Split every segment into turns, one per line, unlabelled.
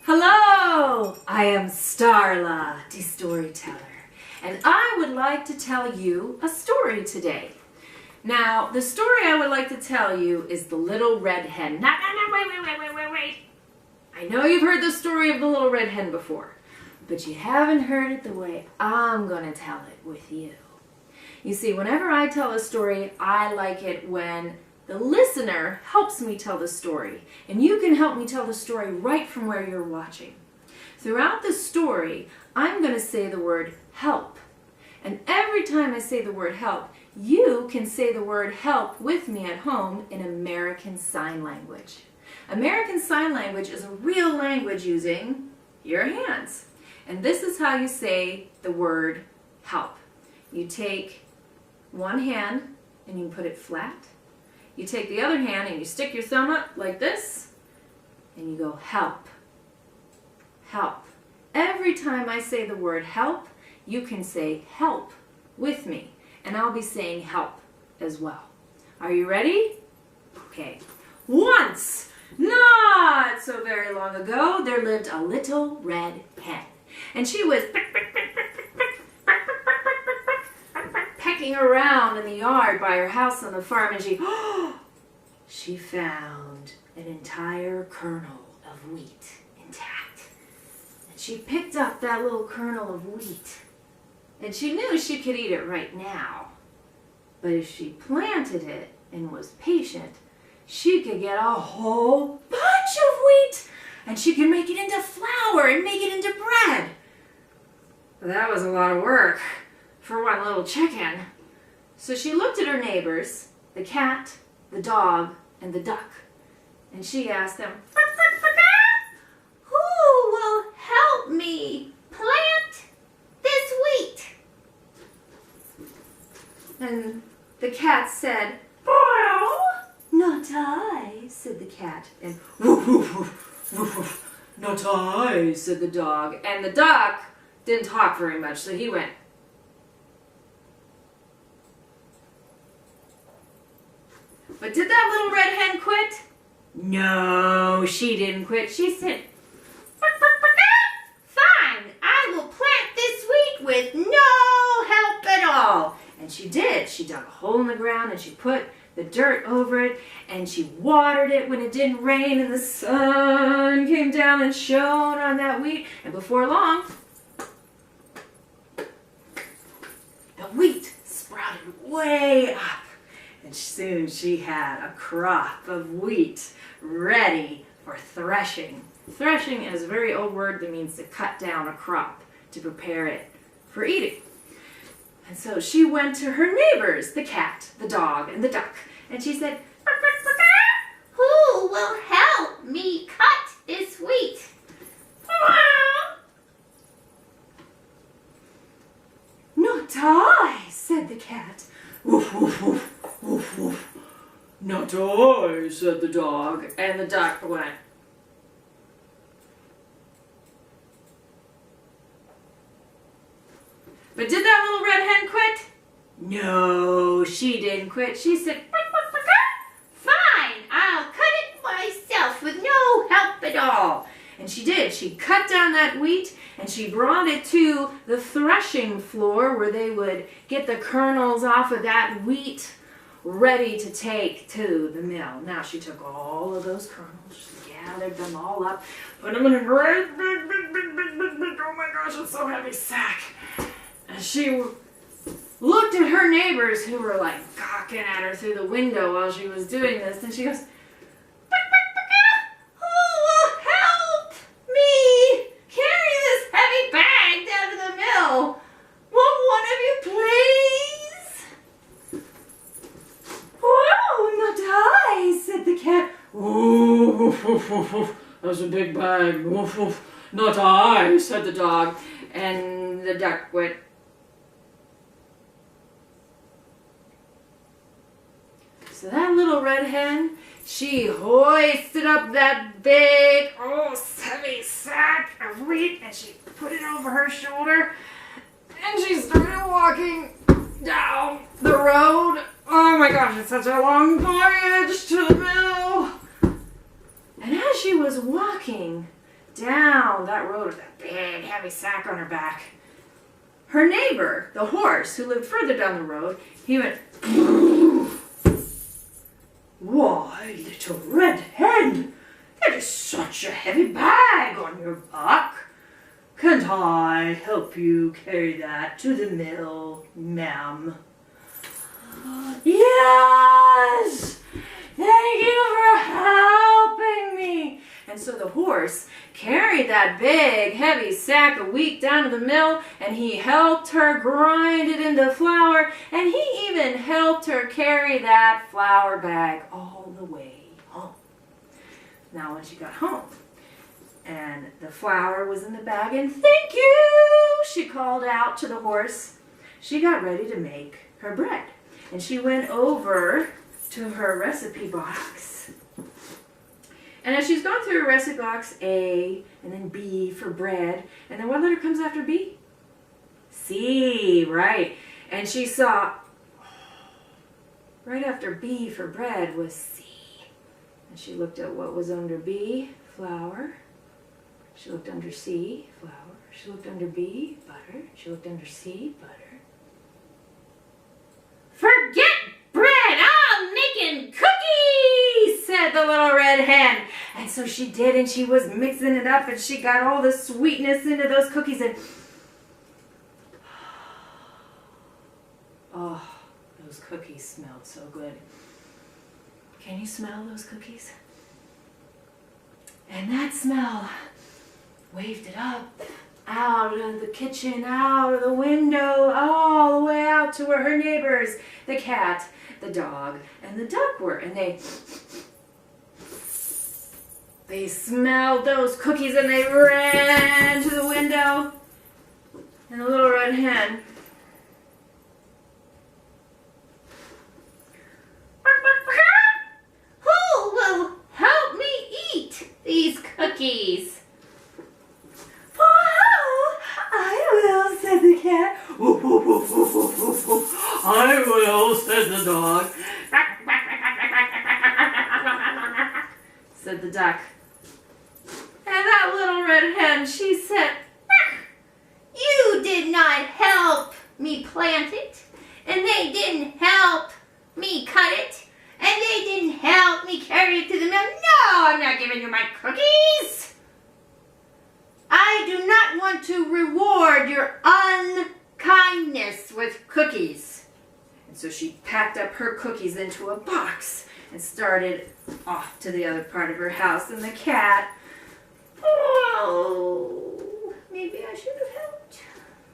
Hello! I am Starla, the Storyteller, and I would like to tell you a story today. Now, the story I would like to tell you is The Little Red Hen. No, wait. I know you've heard the story of the Little Red Hen before, but you haven't heard it the way I'm going to tell it with you. You see, whenever I tell a story, I like it when the listener helps me tell the story, and you can help me tell the story right from where you're watching. Throughout the story, I'm going to say the word help. And every time I say the word help, you can say the word help with me at home in American Sign Language. American Sign Language is a real language using your hands. And this is how you say the word help. You take one hand and you put it flat. You take the other hand and you stick your thumb up like this, and you go help, help. Every time I say the word help, you can say help with me, and I'll be saying help as well. Are you ready? Okay. Once, not so very long ago, there lived a little red hen, and she was pecking around in the yard by her house on the farm, and she found an entire kernel of wheat intact. And she picked up that little kernel of wheat, and she knew she could eat it right now. But if she planted it and was patient, she could get a whole bunch of wheat, and she could make it into flour and make it into bread. But that was a lot of work for one little chicken. So she looked at her neighbors, the cat, the dog, and the duck, and she asked them, "Who will help me plant this wheat?" And the cat said, "Well, not I," said the cat, and "Woof, woof, woof, woof, woof, not I," said the dog, and the duck didn't talk very much, so he went. But did that little red hen quit? No, she didn't quit. She said, "Fine, I will plant this wheat with no help at all." And she did. She dug a hole in the ground and she put the dirt over it and she watered it when it didn't rain and the sun came down and shone on that wheat. And before long, the wheat sprouted way up. And soon she had a crop of wheat ready for threshing. Threshing is a very old word that means to cut down a crop, to prepare it for eating. And so she went to her neighbors, the cat, the dog, and the duck, and she said, "Who will help me cut this wheat?" "Not I," said the cat. "Woof, woof, woof. Woof, woof. Not I," said the dog, and the duck went. But did that little red hen quit? No, she didn't quit. She said, "Fine, I'll cut it myself with no help at all." And she did. She cut down that wheat and she brought it to the threshing floor where they would get the kernels off of that wheat ready to take to the mill. Now she took all of those kernels, gathered them all up, put them in a great big, oh my gosh, it's so heavy, sack. And she looked at her neighbors who were like gawking at her through the window while she was doing this, and she goes, "Who will help me carry this heavy bag down to the mill? Won't one of you please?" "Oh, not I," said the cat. "Oh, that's a big bag. Not I," said the dog. And the duck went. So that little red hen, she hoisted up that big, heavy sack of wheat, and she put it over her shoulder, and she started walking down the road. Oh my gosh, it's such a long voyage to the mill. And as she was walking, down that road with that big heavy sack on her back. Her neighbor, the horse, who lived further down the road, he went, "Why, little red hen, there is such a heavy bag on your back. Can't I help you carry that to the mill, ma'am?" "Yes! Thank you for helping me." And so the horse carried that big, heavy sack of wheat down to the mill, and he helped her grind it into flour, and he even helped her carry that flour bag all the way home. Now when she got home, and the flour was in the bag, and "Thank you," she called out to the horse, she got ready to make her bread. And she went over to her recipe box. And as she's gone through her recipe box, A, and then B for bread. And then what letter comes after B? C, right. And she saw, right after B for bread was C. And she looked at what was under B, flour. She looked under C, flour. She looked under B, butter. She looked under C, butter. "Forget bread, I'm making cookies," said the little red hen. And so she did, and she was mixing it up, and she got all the sweetness into those cookies, and oh, those cookies smelled so good. Can you smell those cookies? And that smell wafted up out of the kitchen, out of the window, all the way out to where her neighbors, the cat, the dog, and the duck were. And they smelled those cookies, and they ran to the window. And the little red hen, "Who will help me eat these cookies?" "I will," said the cat. "Woof, woof, woof, woof, woof, woof, woof. I will," said the dog. Said the duck. And that little red hen, she said, "You did not help me plant it, and they didn't help me cut it, and they didn't help me carry it to the mill. No, I'm not giving you my cookies. I do not want to reward your unkindness with cookies." And so she packed up her cookies into a box and started off to the other part of her house. And the cat, "Oh, maybe I should have helped."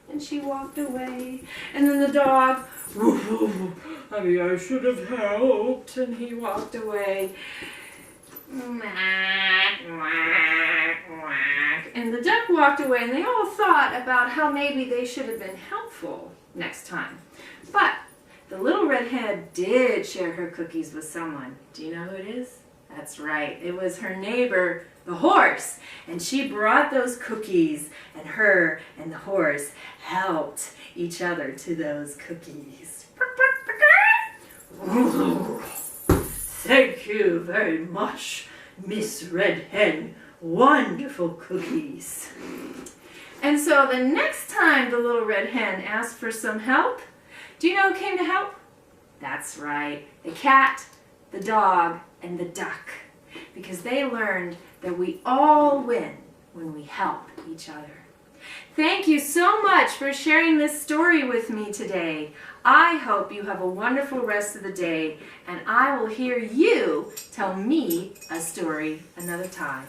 And she walked away. And then the dog, "Maybe I should have helped." And he walked away. And the duck walked away, and they all thought about how maybe they should have been helpful next time. But the little red hen did share her cookies with someone. Do you know who it is? That's right. It was her neighbor, the horse. And she brought those cookies, and her and the horse helped each other to those cookies. "Thank you very much, Miss Red Hen. Wonderful cookies." And so the next time the little red hen asked for some help, do you know who came to help? That's right, the cat, the dog, and the duck. Because they learned that we all win when we help each other. Thank you so much for sharing this story with me today. I hope you have a wonderful rest of the day, and I will hear you tell me a story another time.